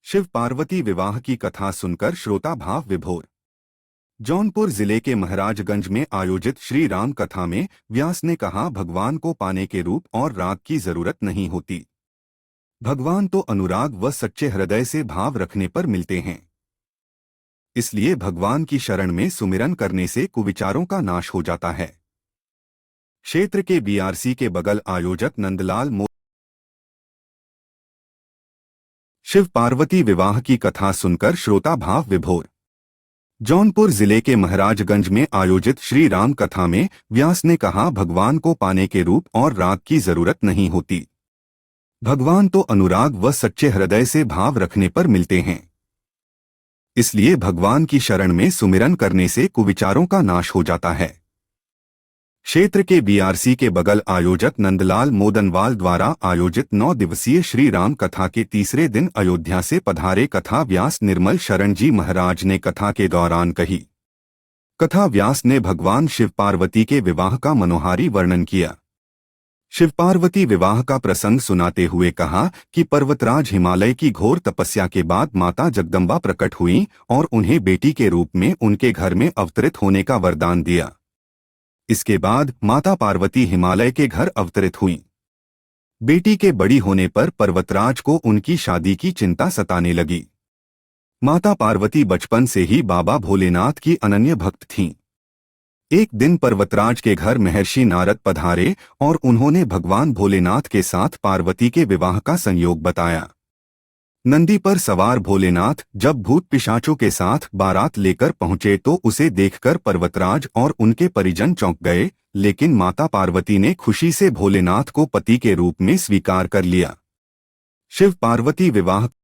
शिव पार्वती विवाह की कथा सुनकर श्रोता भाव विभोर। जौनपुर जिले के महाराजगंज में आयोजित श्री राम कथा में व्यास ने कहा, भगवान को पाने के रूप और राग की जरूरत नहीं होती। भगवान तो अनुराग व सच्चे हृदय से भाव रखने पर मिलते हैं। इसलिए भगवान की शरण में सुमिरन करने से कुविचारों का नाश हो जाता है। क्षेत्र के बीआरसी के बगल आयोजक नंदलाल शिव पार्वती विवाह की कथा सुनकर श्रोता भाव विभोर। जौनपुर जिले के महाराजगंज में आयोजित श्री राम कथा में व्यास ने कहा, भगवान को पाने के रूप और राग की जरूरत नहीं होती। भगवान तो अनुराग व सच्चे हृदय से भाव रखने पर मिलते हैं। इसलिए भगवान की शरण में सुमिरन करने से कुविचारों का नाश हो जाता है। क्षेत्र के बीआरसी के बगल आयोजक नंदलाल मोदनवाल द्वारा आयोजित 9 दिवसीय श्री राम कथा के तीसरे दिन अयोध्या से पधारे कथा व्यास निर्मल शरण जी महाराज ने कथा के दौरान कही। कथा व्यास ने भगवान शिव पार्वती के विवाह का मनोहारी वर्णन किया। शिव पार्वती विवाह का प्रसंग सुनाते हुए कहा कि पर्वतराज हिमालय की घोर तपस्या के बाद माता जगदम्बा प्रकट हुई और उन्हें बेटी के रूप में उनके घर में अवतरित होने का वरदान दिया। इसके बाद माता पार्वती हिमालय के घर अवतरित हुईं। बेटी के बड़ी होने पर पर्वतराज को उनकी शादी की चिंता सताने लगी। माता पार्वती बचपन से ही बाबा भोलेनाथ की अनन्य भक्त थीं। एक दिन पर्वतराज के घर महर्षि नारद पधारे और उन्होंने भगवान भोलेनाथ के साथ पार्वती के विवाह का संयोग बताया। नंदी पर सवार भोलेनाथ जब भूत पिशाचों के साथ बारात लेकर पहुंचे तो उसे देखकर पर्वतराज और उनके परिजन चौंक गए, लेकिन माता पार्वती ने खुशी से भोलेनाथ को पति के रूप में स्वीकार कर लिया। शिव पार्वती विवाह